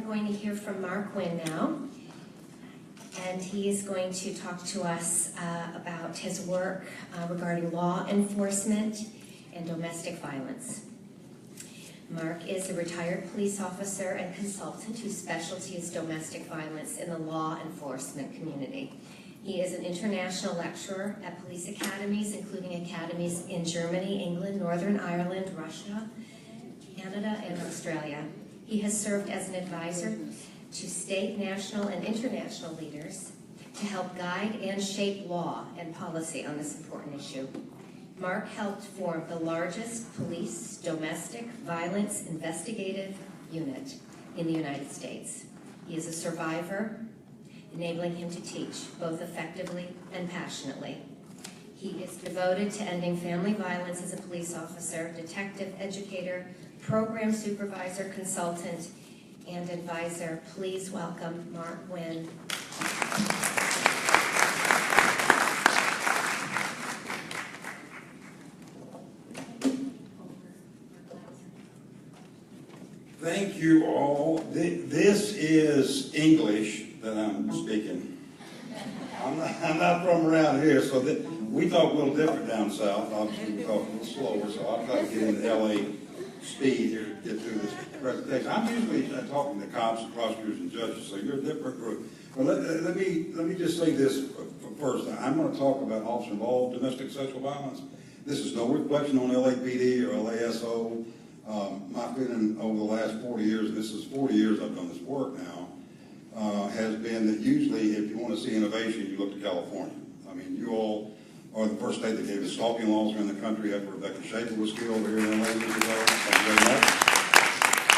going to hear from Mark Wynn now, and he is going to talk to us about his work regarding law enforcement and domestic violence. Mark is a retired police officer and consultant whose specialty is domestic violence in the law enforcement community. He is an international lecturer at police academies, including academies in Germany, England, Northern Ireland, Russia, Canada, and Australia. He has served as an advisor to state, national, and international leaders to help guide and shape law and policy on this important issue. Mark helped form the largest police domestic violence investigative unit in the United States. He is a survivor, enabling him to teach both effectively and passionately. He is devoted to ending family violence as a police officer, detective, educator, program supervisor, consultant, and advisor. Please welcome Mark Wynn. Thank you all. This is English that I'm speaking. I'm not from around here, so we talk a little different down south. Obviously, we talk a little slower, so I'll try to get into LA speed here to get through this presentation. I'm usually talking to cops and prosecutors and judges, so you're a different group. But let me just say this first. I'm going to talk about officer-involved domestic sexual violence. This is no reflection on LAPD or LASO. My feeling over the last 40 years, and this is 40 years I've done this work now, has been that usually if you want to see innovation, you look to California. I mean, you all are the first state that gave us stalking laws around the country after Rebecca Schaefer was killed here in LA years ago. Thank you very much.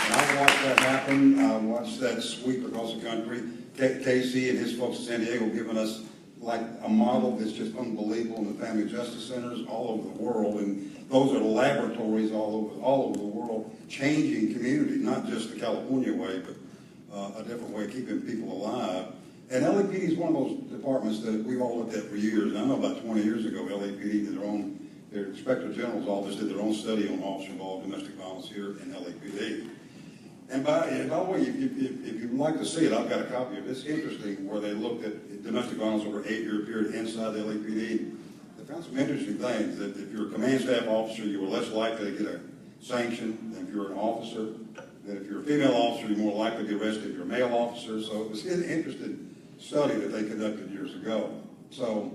And I watched that happen. I watched that sweep across the country. Casey and his folks in San Diego giving us like a model that's just unbelievable in the family justice centers all over the world. And those are laboratories all over the world, changing communities, not just the California way, but a different way of keeping people alive. And LAPD is one of those departments that we've all looked at for years. And I know about 20 years ago, LAPD did their Inspector General's office did their own study on officer-involved domestic violence here in LAPD. And by the way, if you'd like to see it, I've got a copy of it. It's interesting where they looked at domestic violence over an 8-year period inside the LAPD. They found some interesting things, that if you're a command staff officer, you were less likely to get a sanction than if you're an officer. That if you're a female officer, you're more likely to be arrested if you're a male officer. So it was an interesting study that they conducted years ago. So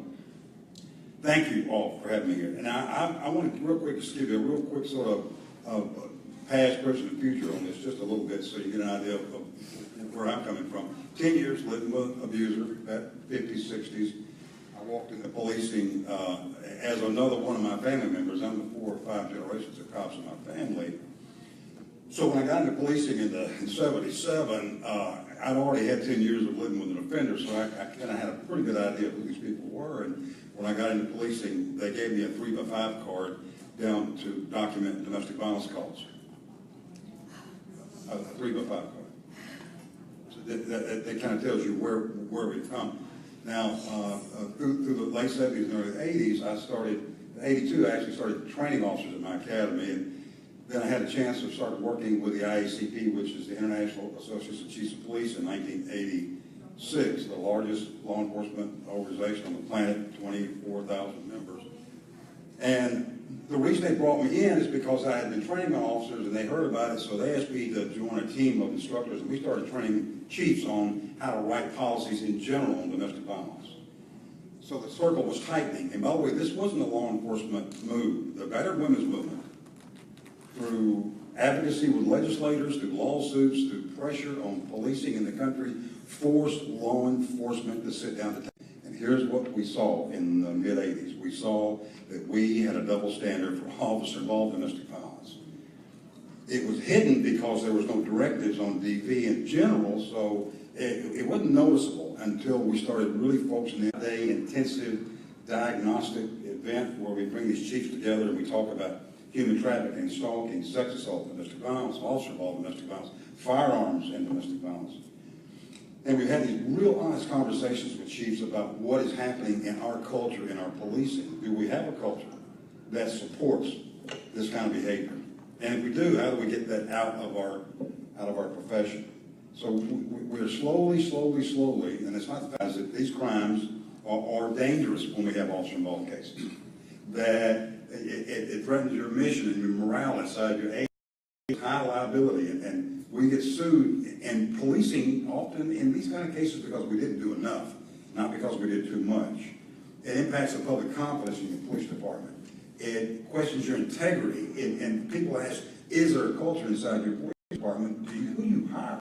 thank you all for having me here. And I want to real quick just give you a real quick sort of past, present, and future on this, just a little bit, so you get an idea of where I'm coming from. 10 years living with an abuser, at 50s, 60s. I walked into policing as another one of my family members. I'm the 4 or 5 generations of cops in my family. So when I got into policing in 77, I'd already had 10 years of living with an offender, so I kind of had a pretty good idea of who these people were. And when I got into policing, they gave me a 3x5 card down to document domestic violence calls. A 3x5 card. So that kind of tells you where we've come. Now, through the late 70s and early 80s, I started, in 82, I actually started training officers at my academy, and then I had a chance to start working with the IACP, which is the International Association of Chiefs of Police, in 1986, the largest law enforcement organization on the planet, 24,000 members. And the reason they brought me in is because I had been training my officers and they heard about it, so they asked me to join a team of instructors, and we started training chiefs on how to write policies in general on domestic violence. So the circle was tightening. And by the way, this wasn't a law enforcement move. The battered women's movement, through advocacy with legislators, through lawsuits, through pressure on policing in the country, forced law enforcement to sit down to table. And here's what we saw in the mid-'80s. We saw that we had a double standard for officer-involved domestic violence. It was hidden because there was no directives on DV in general, so it wasn't noticeable until we started really focusing on a day intensive diagnostic event where we bring these chiefs together and we talk about human trafficking, stalking, sex assault, domestic violence, officer-involved domestic violence, firearms and domestic violence. And we've had these real honest conversations with chiefs about what is happening in our culture, in our policing. Do we have a culture that supports this kind of behavior? And if we do, how do we get that out of our profession? So we're slowly, and it's not fast, that these crimes are dangerous when we have officer-involved cases. That it threatens your mission and your morale inside your agency, high liability, and we get sued. And policing, often in these kind of cases, because we didn't do enough, not because we did too much. It impacts the public confidence in your police department. It questions your integrity. And people ask, is there a culture inside your police department? Who do you hire?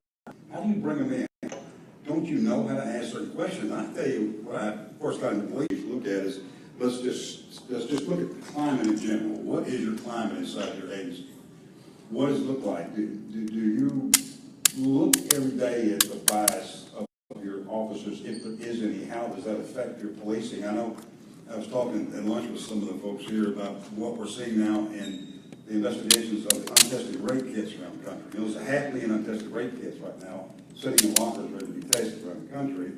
How do you bring them in? Don't you know how to ask certain questions? I tell you what I first got into police to look at is, let's just look at the climate in general. What is your climate inside your agency? What does it look like? Do you look every day at the bias of your officers, if there is any? How does that affect your policing? I know I was talking at lunch with some of the folks here about what we're seeing now in the investigations of the untested rape kits around the country. There's a 500,000 untested rape kits right now sitting in lockers ready to be tested around the country.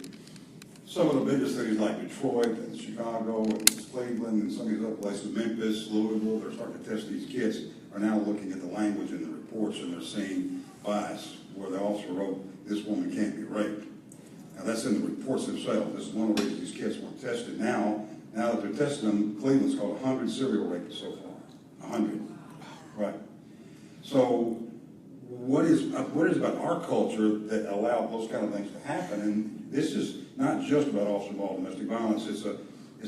Some of the biggest cities like Detroit and Chicago and Cleveland and some of these other places, Memphis, Louisville, they're starting to test these kits, are now looking at the language in the reports, and they're seeing bias where the officer wrote, this woman can't be raped. Now that's in the reports themselves. This is one of the reasons these kits weren't tested. Now that they're testing them, Cleveland's called 100 serial rapists so far. 100. Right. So what is about our culture that allowed those kind of things to happen? And this is not just about officer-involved domestic violence. It's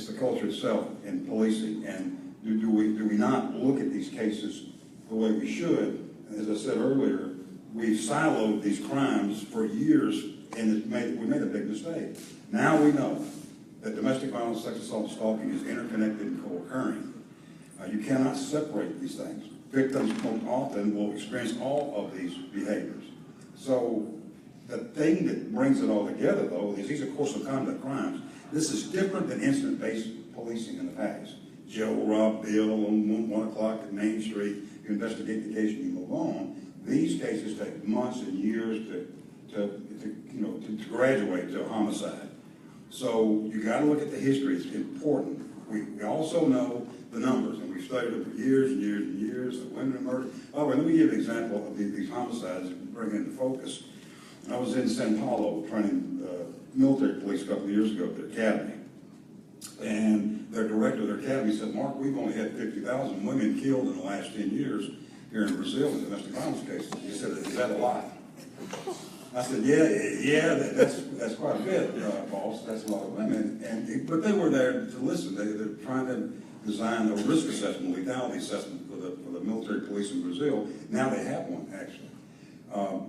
the culture itself in policing. And do we not look at these cases the way we should? As I said earlier, we've siloed these crimes for years, and we made a big mistake. Now we know that domestic violence, sex assault, and stalking is interconnected and co-occurring. You cannot separate these things. Victims most often will experience all of these behaviors. So the thing that brings it all together, though, is these are course of conduct crimes. This is different than incident-based policing in the past. Joe robbed Bill on 1 o'clock at Main Street. You investigate the case and you move on. These cases take months and years to graduate to a homicide. So you got to look at the history. It's important. We also know the numbers, and we've studied them for years and years and years. The women murdered. Oh, and let me give an example of these homicides and bring it into focus. I was in San Paulo training military police a couple of years ago at their academy, and their director of their academy said, "Mark, we've only had 50,000 women killed in the last 10 years here in Brazil in domestic violence cases." He said, "Is that a lot?" I said, yeah, that's quite a bit, boss. That's a lot of women. But they were there to listen. They're trying to design a risk assessment, lethality assessment for the military police in Brazil. Now they have one, actually.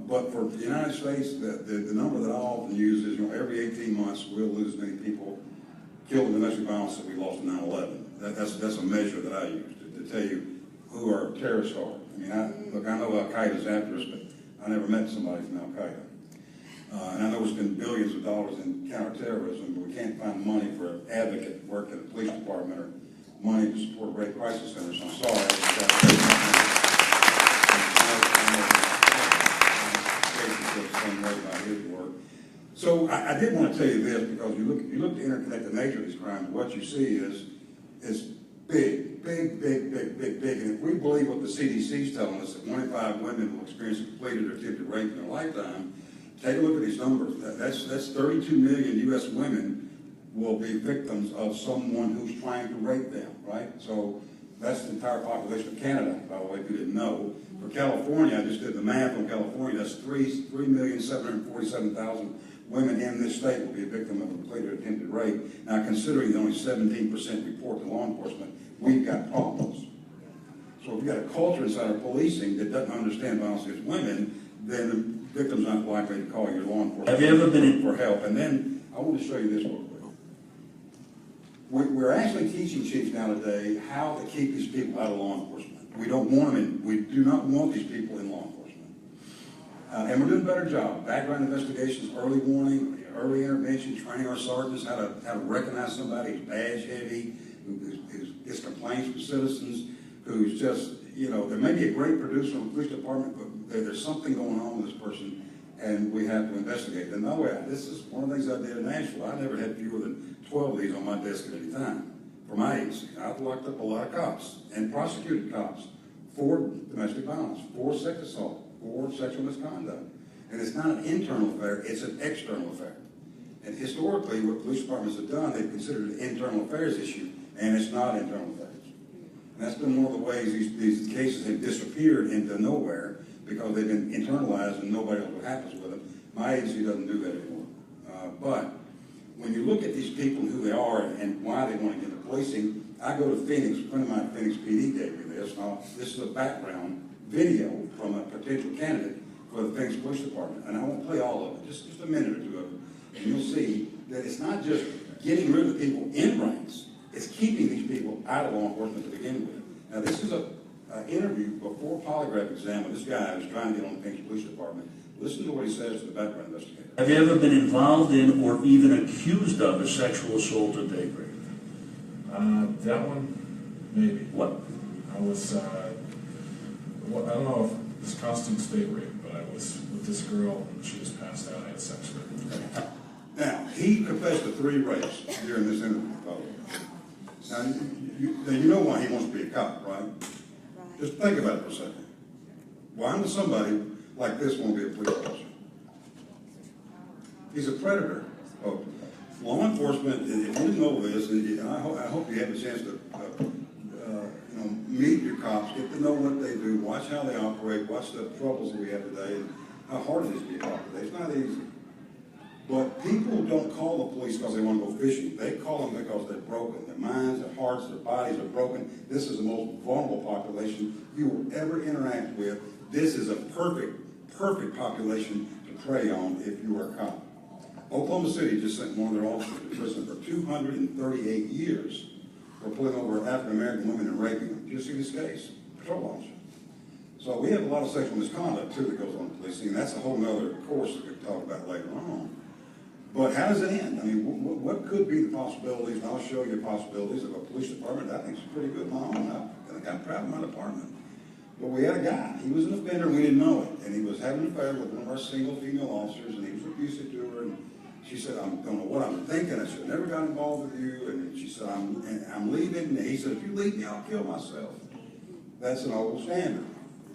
But for the United States, the number that I often use is, every 18 months we'll lose as many people killed in domestic violence that we lost in 9/11. That's a measure that I use to tell you who our terrorists are. I mean, I know Al-Qaeda's after us, but I never met somebody from Al-Qaeda. And I know it's been billions of dollars in counterterrorism, but we can't find money for an advocate work at the police department or money to support rape crisis centers. I'm sorry. So I did want to tell you this, because you look at the interconnected nature of these crimes, what you see is big. And if we believe what the CDC is telling us, that 1 in 5 women will experience completed or attempted rape in their lifetime, take a look at these numbers. That's 32 million U.S. women will be victims of someone who's trying to rape them, right? So that's the entire population of Canada, by the way, if you didn't know. For California, I just did the math on California, that's 3,747,000 women in this state will be a victim of a completed or attempted rape. Now, considering that only 17% report to law enforcement, we've got problems. So if we've got a culture inside our policing that doesn't understand violence against women, then the victim's not likely to call your law enforcement. Have you ever been for help? And then I want to show you this real quick. We're actually teaching chiefs now today how to keep these people out of law enforcement. We don't want them in. We do not want these people in law enforcement. And we're doing a better job. Background investigations, early warning, early intervention, training our sergeants how to recognize somebody who's badge heavy, who gets complaints from citizens, who's just, there may be a great producer in the police department, but there's something going on with this person, and we have to investigate. And no, this is one of the things I did in Nashville. I never had fewer than 12 of these on my desk at any time for my agency. I've locked up a lot of cops and prosecuted cops for domestic violence, for sex assault, for sexual misconduct. And it's not an internal affair, it's an external affair. And historically, what police departments have done, they've considered it an internal affairs issue, and it's not internal affairs. And that's been one of the ways these cases have disappeared into nowhere, because they've been internalized and nobody knows what happens with them. My agency doesn't do that anymore. But when you look at these people and who they are and why they want to get into policing, I go to Phoenix. A friend of mine, Phoenix PD, gave me this. Now, this is a background video from a potential candidate for the Phoenix Police Department, and I won't play all of it, just a minute or two of it, and you'll see that it's not just getting rid of people in ranks, it's keeping these people out of law enforcement to begin with. Now, this is an interview before polygraph exam with this guy who's trying to get on the Phoenix Police Department. Listen to what he says to the background investigator. Have you ever been involved in or even accused of a sexual assault or date rape? That one, maybe. What? I was, well, I don't know if this constitutes date rape, but I was with this girl and she was passed out. I had sex with her. Now, he confessed to 3 rapes during this interview, probably. Now, you know why he wants to be a cop, right? Just think about it for a second. Why would somebody like this want to be a police officer? He's a predator. Oh, law enforcement, if you didn't know this, and I hope you have a chance to meet your cops, get to know what they do, watch how they operate, watch the troubles that we have today, and how hard it is to be a cop today. It's not easy. But people don't call the police because they want to go fishing. They call them because they're broken. Their minds, their hearts, their bodies are broken. This is the most vulnerable population you will ever interact with. This is a perfect population to prey on if you are a cop. Oklahoma City just sent one of their officers to prison for 238 years for pulling over African-American women and raping them. Did you see this case? Patrol officer. So we have a lot of sexual misconduct, too, that goes on in policing, and that's a whole other course that we can talk about later on. But how does it end? I mean, what could be the possibilities? And I'll show you possibilities of a police department I think is pretty good. My own. I think I'm proud of my department. But we had a guy. He was an offender, and we didn't know it. And he was having an affair with one of our single female officers, and he was abusive to her. And she said, I don't know what I'm thinking. I should have never got involved with you. And she said, I'm leaving. And he said, if you leave me, I'll kill myself. That's an old standard.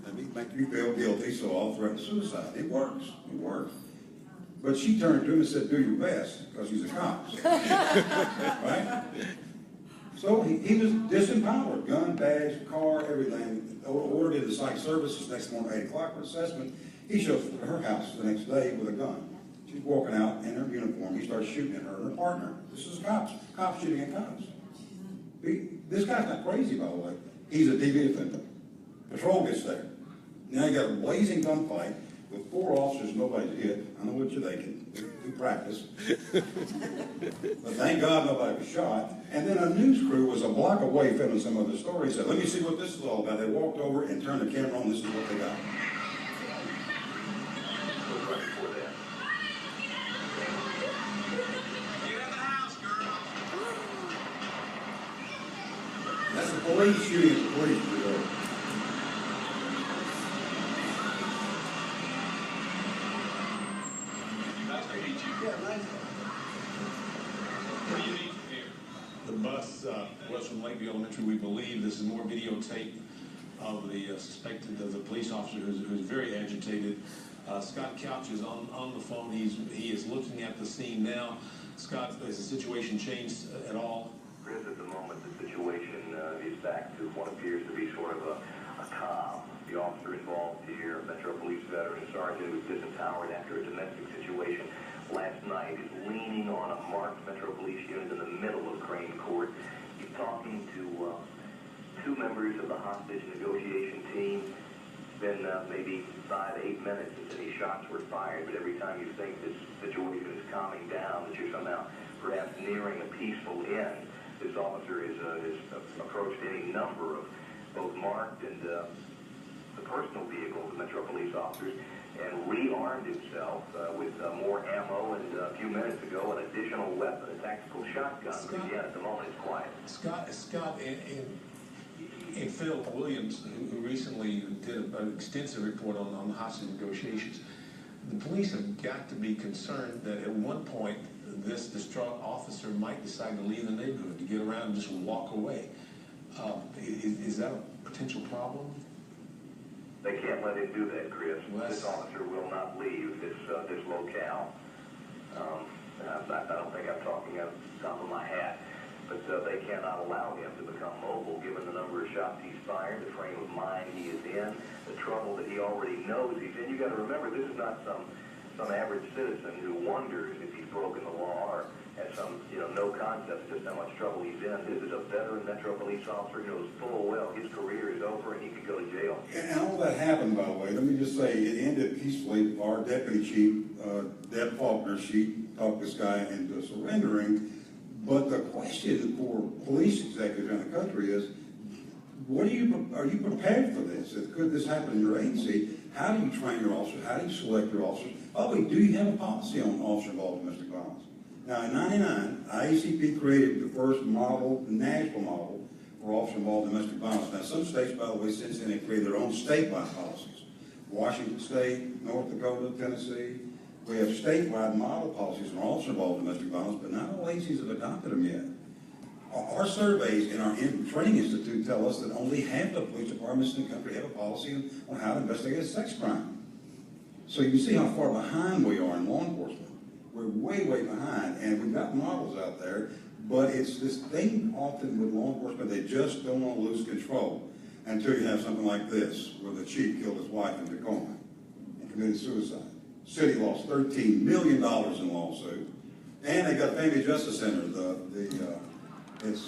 Let me make you feel guilty, so I'll threaten suicide. It works. It works. But she turned to him and said, do your best, because he's a cop. Right? So he was disempowered. Gun, badge, car, everything. Ordered into psych services next morning at 8 o'clock for assessment. He shows up at her house the next day with a gun. She's walking out in her uniform. He starts shooting at her and her partner. This is cops. Cops shooting at cops. This guy's not crazy, by the way. He's a DV offender. Patrol gets there. Now you got a blazing gunfight with 4 officers, nobody's hit. I know what you're thinking. We practice. But thank God nobody was shot. And then a news crew was a block away filming some other story. Said, let me see what this is all about. They walked over and turned the camera on. This is what they got. That's the police shooting at the police bureau. The bus was from Lakeview Elementary. We believe this is more videotape of the suspected of the police officer who's very agitated. Scott Couch is on the phone. He is looking at the scene now. Scott, has the situation changed at all? Chris, at the moment, the situation is back to what appears to be sort of a calm. The officer involved here, Metro Police veteran sergeant, was disempowered after a domestic situation last night, is leaning on a marked Metro Police unit in the middle of Crane Court. He's talking to 2 members of the hostage negotiation team. It's been maybe 5 to 8 minutes since any shots were fired, but every time you think this situation is calming down, that you're somehow perhaps nearing a peaceful end, this officer has approached any number of both marked and the personal vehicles of Metro Police officers and rearmed himself with more ammo, and a few minutes ago an additional weapon, a tactical shotgun. But again, at the moment it's quiet. Scott and Phil Williams, who recently did an extensive report on the hostage negotiations, the police have got to be concerned that at one point this distraught officer might decide to leave the neighborhood, to get around and just walk away. Is that a potential problem? They can't let him do that, Chris. Well, This officer will not leave this locale. I don't think I'm talking off the top of my hat, but they cannot allow him to become mobile given the number of shots he's fired, the frame of mind he is in, the trouble that he already knows he's in. You got to remember, this is not some average citizen who wonders if he's broken the law or has some, no concept of just how much trouble he's in. This is a veteran Metro Police officer who knows full well his career is over and he could go to jail. And all that happened, by the way, let me just say, it ended peacefully. Our deputy chief, Deb Faulkner, she talked this guy into surrendering. But the question for police executives in the country is, are you prepared for this? Could this happen in your agency? How do you train your officers? How do you select your officers? By the way, do you have a policy on officer-involved domestic violence? Now, in '99, IACP created the first model, the national model, for officer-involved domestic violence. Now, some states, by the way, since then, have created their own statewide policies. Washington State, North Dakota, Tennessee. We have statewide model policies on officer-involved domestic violence, but not all agencies have adopted them yet. Our surveys in our training institute tell us that only half the police departments in the country have a policy on how to investigate a sex crime. So you can see how far behind we are in law enforcement. We're way, way behind, and we've got models out there, but it's this thing often with law enforcement, they just don't want to lose control until you have something like this, where the chief killed his wife in Tacoma and committed suicide. City lost $13 million in lawsuit, and they got Family Justice Center. It's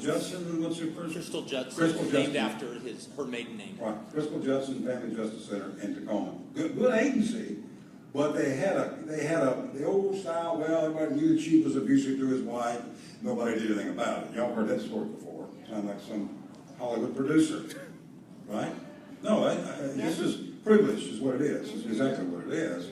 Judson. What's her first? Crystal Judson. Crystal Judson, named after her maiden name. Right, Crystal Judson Family Justice Center in Tacoma. Good agency, but they had the old style. Well, everybody knew the chief was abusive to his wife. Nobody did anything about it. Y'all heard that story before. Sound like some Hollywood producer, right? No, this is privilege, is what it is. It's exactly what it is.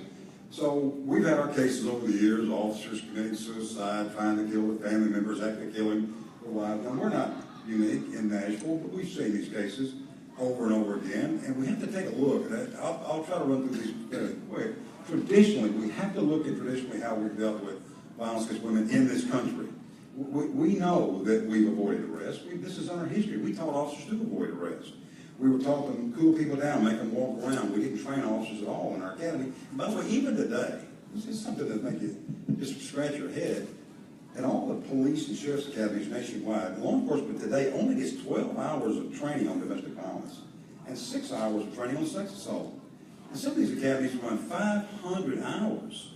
So we've had our cases over the years, officers committing suicide, trying to kill their family members, actually killing their wives. And we're not unique in Nashville, but we've seen these cases over and over again, and we have to take a look at that. I'll try to run through these very quick. Traditionally, we have to look at how we've dealt with violence against women in this country. We know that we've avoided arrest. This is in our history. We taught officers to avoid arrest. We were taught to cool people down, make them walk around. We didn't train officers at all in our academy. By the way, even today, this is something that makes you just scratch your head. In all the police and sheriff's academies nationwide, law enforcement today only gets 12 hours of training on domestic violence and 6 hours of training on sex assault. And some of these academies run 500 hours.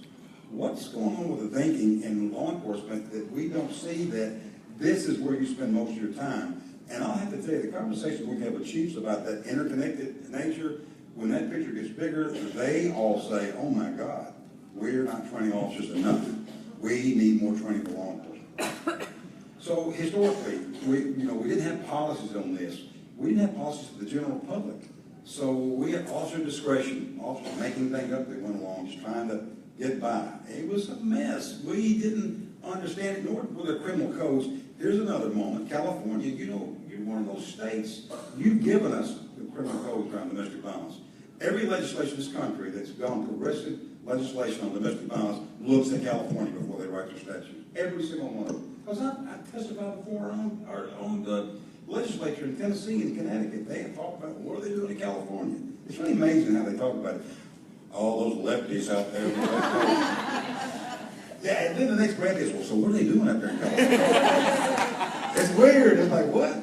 What's going on with the thinking in law enforcement that we don't see that this is where you spend most of your time? And I'll have to tell you, the conversation we have with chiefs about that interconnected nature, when that picture gets bigger, they all say, oh my God, we're not training officers enough. We need more training for law enforcement. So historically, we didn't have policies on this. We didn't have policies for the general public. So we had officer discretion, officers making things up that went along, just trying to get by. It was a mess. We didn't understand it, nor were the criminal codes. Here's another moment. California, you're one of those states. You've given us the criminal codes around domestic violence. Every legislation in this country that's gone progressive legislation on domestic violence looks at California before they write their statutes. Every single one of them. Because I testified before our own legislature in Tennessee and Connecticut. They have talked about what are they doing in California. It's really amazing how they talk about it. All those lefties out there. Yeah, and then the next breath is, well, so what are they doing out there in California? It's weird. It's like, what?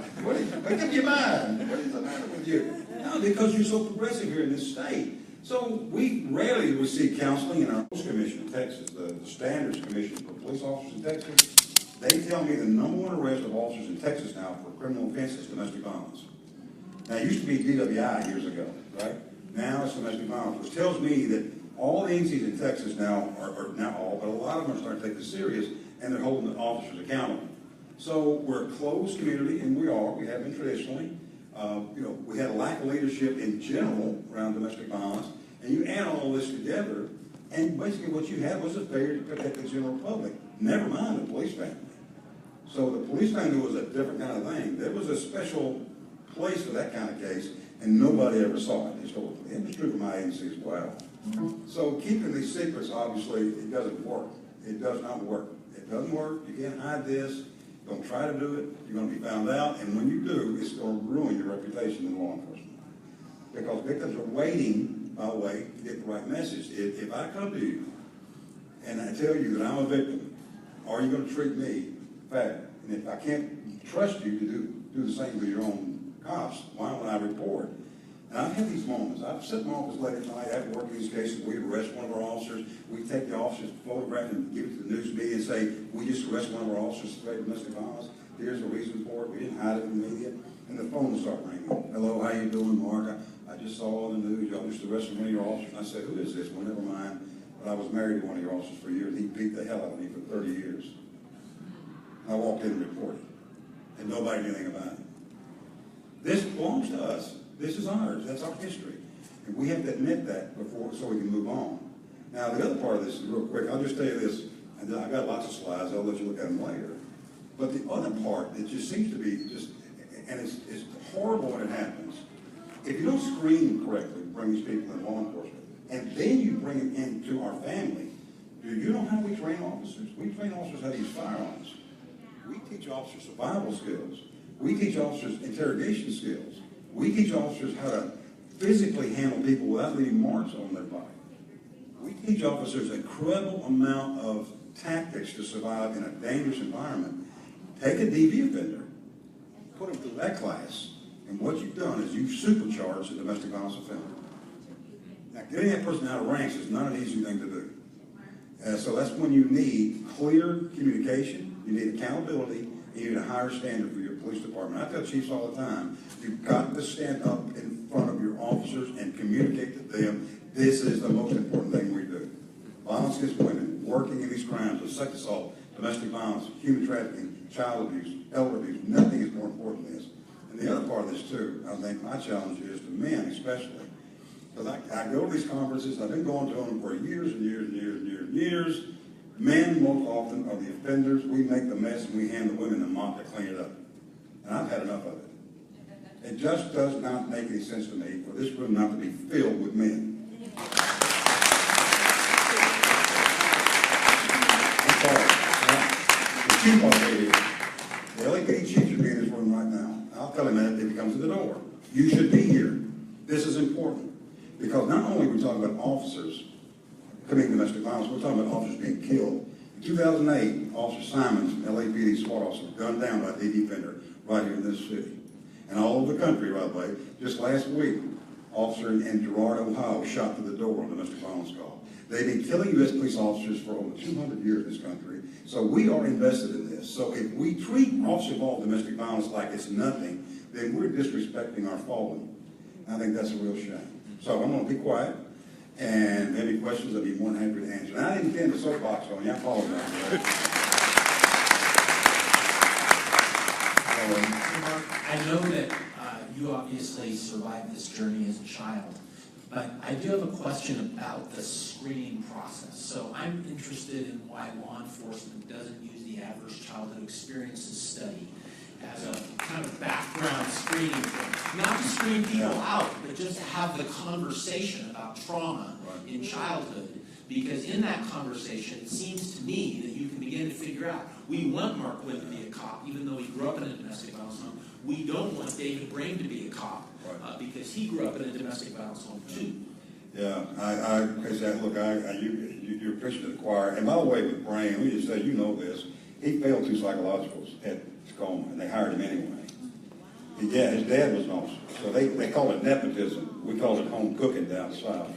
Make up your mind. What is the matter with you? No, because you're so progressive here in this state. So we rarely receive counseling in our Post Commission in Texas, the Standards Commission for police officers in Texas. They tell me the number one arrest of officers in Texas now for criminal offenses is domestic violence. Now, it used to be DWI years ago, right? Now it's domestic violence, which tells me that all the agencies in Texas now, are not all, but a lot of them are starting to take this serious, and they're holding the officers accountable. So we're a closed community, and we have been traditionally. We had a lack of leadership in general around domestic violence, and you add all this together, and basically what you had was a failure to protect the general public, never mind the police family. So the police family was a different kind of thing. There was a special place for that kind of case, and nobody ever saw it historically. It was true for my agency as well. So keeping these secrets, obviously, it doesn't work. It does not work. It doesn't work. You can't hide this. Don't try to do it. You're going to be found out, and when you do, it's going to ruin your reputation in law enforcement. Because victims are waiting, by the way, to get the right message. If I come to you and I tell you that I'm a victim, are you going to treat me fair? And if I can't trust you to do the same with your own cops, why would I report? And I've had these moments. I've sat in my office late at night, I've worked in these cases, we arrest one of our officers, we take the officer's photograph and give it to the news media and say, we just arrested one of our officers for domestic violence. Here's the reason for it. We didn't hide it from the media. And the phone will start ringing. Hello, how you doing, Mark? I just saw on the news, y'all just arrested one of your officers. And I said, who is this? Well, never mind. But I was married to one of your officers for years. He beat the hell out of me for 30 years. I walked in and reported. And nobody knew anything about it. This belongs to us. This is ours. That's our history. And we have to admit that before, so we can move on. Now, the other part of this is real quick. I'll just tell you this. And I've got lots of slides. I'll let you look at them later. But the other part that just seems to be just, and it's horrible when it happens, if you don't screen correctly, bring these people in law enforcement, and then you bring them into our family, do you know how we train officers? We train officers how to use firearms. We teach officers survival skills. We teach officers interrogation skills. We teach officers how to physically handle people without leaving marks on their body. We teach officers an incredible amount of tactics to survive in a dangerous environment. Take a DV offender, put them through that class, and what you've done is you've supercharged a domestic violence offender. Now, getting that person out of ranks is not an easy thing to do. So that's when you need clear communication, you need accountability, and you need a higher standard for your police department. I tell chiefs all the time, you've got to stand up in front of your officers and communicate to them, this is the most important thing we do. Violence against women, working in these crimes of sex assault, domestic violence, human trafficking, child abuse, elder abuse, nothing is more important than this. And the other part of this too, I think my challenge is to men especially, because I go to these conferences, I've been going to them for years and years and years and years and years. Men most often are the offenders. We make the mess and we hand the women the mop to clean it up. And I've had enough of it. It just does not make any sense to me for this room not to be filled with men. I'm sorry. The chief will be here. The LAPD chief should be in this room right now. I'll tell him that if he comes to the door. You should be here. This is important. Because not only are we talking about officers committing domestic violence, we're talking about officers being killed. In 2008, Officer Simons, LAPD SWAT officer, was gunned down by a DV offender right here in this city. And all over the country, by the way, just last week, officer in Girard, Ohio, shot through the door on a domestic violence call. They've been killing U.S. police officers for over 200 years in this country, so we are invested in this. So if we treat officer-involved domestic violence like it's nothing, then we're disrespecting our fallen. I think that's a real shame. So I'm going to be quiet, and any questions, I'll be more than happy to answer. And I didn't intend to soapbox on you. I apologize for that. I know that you obviously survived this journey as a child, but I do have a question about the screening process. So I'm interested in why law enforcement doesn't use the adverse childhood experiences study as a kind of background screening thing. Not to screen people out, but just to have the conversation about trauma in childhood. Because in that conversation, it seems to me that you can begin to figure out, we want Mark Wynn to be a cop, even though he grew up in a domestic violence home. We don't want David Brain to be a cop, because he grew up in a domestic violence home too. Yeah, you're preaching to the choir. And by the way, with Brain, let me just say, you know this, he failed 2 psychologicals at Tacoma, and they hired him anyway. Yeah, his dad was an officer, so they call it nepotism. We call it home cooking down south.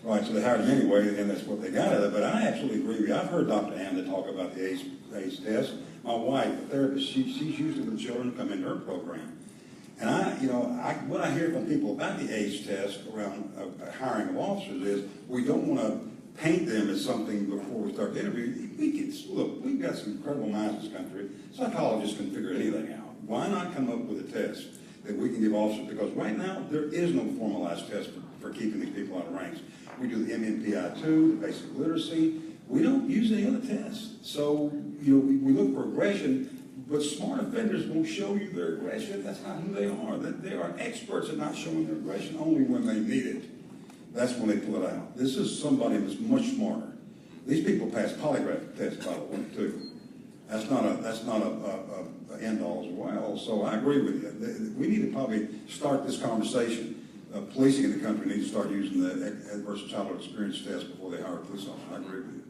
Right, so they hired him anyway, and that's what they got out of it. But I absolutely agree with you. I've heard Dr. Ann talk about the ACE test. My wife, the therapist, she's used it with children who come into her program. And what I hear from people about the ACE test around hiring of officers is we don't want to paint them as something before we start the interview. We've got some incredible minds in this country. Psychologists can figure anything out. Why not come up with a test that we can give officers? Because right now, there is no formalized test for keeping these people out of ranks. We do the MMPI-2, the basic literacy. We don't use any other tests. So, we look for aggression, but smart offenders won't show you their aggression. That's not who they are. They are experts at not showing their aggression only when they need it. That's when they pull it out. This is somebody that's much smarter. These people pass polygraph tests, by the way, too. That's not a end all as well. So I agree with you. We need to probably start this conversation policing in the country needs to start using the adverse childhood experience test before they hire a police officer. I agree with you.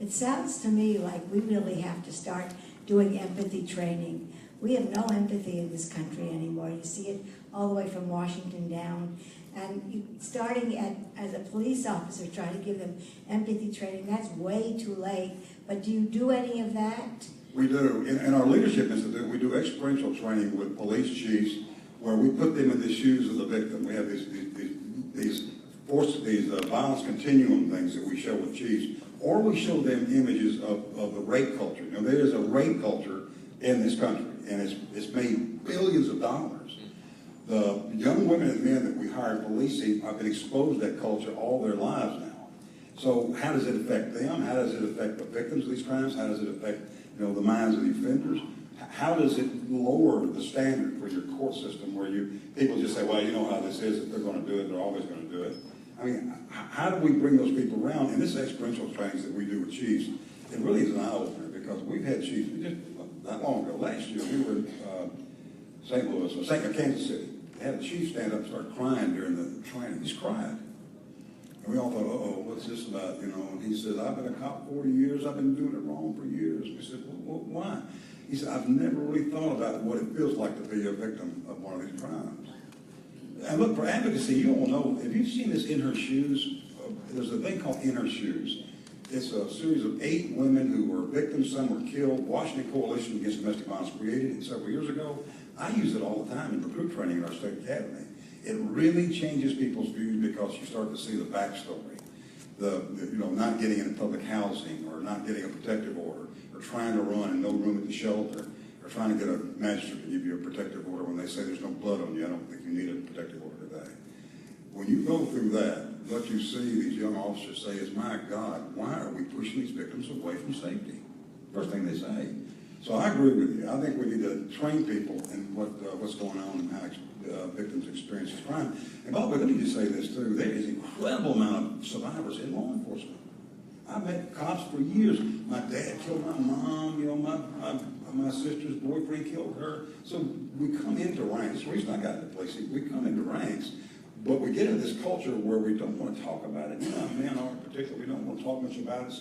It sounds to me like we really have to start doing empathy training. We have no empathy in this country anymore. You see it all the way from Washington down. And as a police officer, trying to give them empathy training, that's way too late. But do you do any of that? We do. In our leadership institute, we do experiential training with police chiefs where we put them in the shoes of the victim. We have these violence continuum things that we show with chiefs, or we show them images of the rape culture. You know, there is a rape culture in this country, and it's made billions of dollars. The young women and men that we hire policing have been exposed to that culture all their lives now. So how does it affect them? How does it affect the victims of these crimes? How does it affect, the minds of the offenders? How does it lower the standard for your court system where people just say, well, you know how this is, if they're going to do it, they're always going to do it. I mean, how do we bring those people around? And this experiential trainings that we do with chiefs, it really is an eye-opener because we've had chiefs, just not long ago, last year, we were in Kansas City. They had a chief stand up and start crying during the training. He's cried. And we all thought, uh-oh, what's this about, And he said, I've been a cop 40 years. I've been doing it wrong for years. We said, well, why? He said, I've never really thought about what it feels like to be a victim of one of these crimes. And look, for advocacy, you all know, have you seen this In Her Shoes? There's a thing called In Her Shoes. It's a series of 8 women who were victims, some were killed. Washington Coalition Against Domestic Violence created it several years ago. I use it all the time in recruit training in our state academy. It really changes people's views because you start to see the backstory. Not getting into public housing or not getting a protective order or trying to run and no room at the shelter or trying to get a magistrate to give you a protective order when they say there's no blood on you. I don't think you need a protective order today. When you go through that, what you see these young officers say is, my God, why are we pushing these victims away from safety? First thing they say. So I agree with you. I think we need to train people in what's going on and how victims experience this crime. And by the way, let me just say this too. There is an incredible amount of survivors in law enforcement. I've met cops for years. My dad killed my mom, my sister's boyfriend killed her. So we come into ranks. The reason I got into policing, we come into ranks, but we get into this culture where we don't want to talk about it. Men are particularly, we don't want to talk much about it.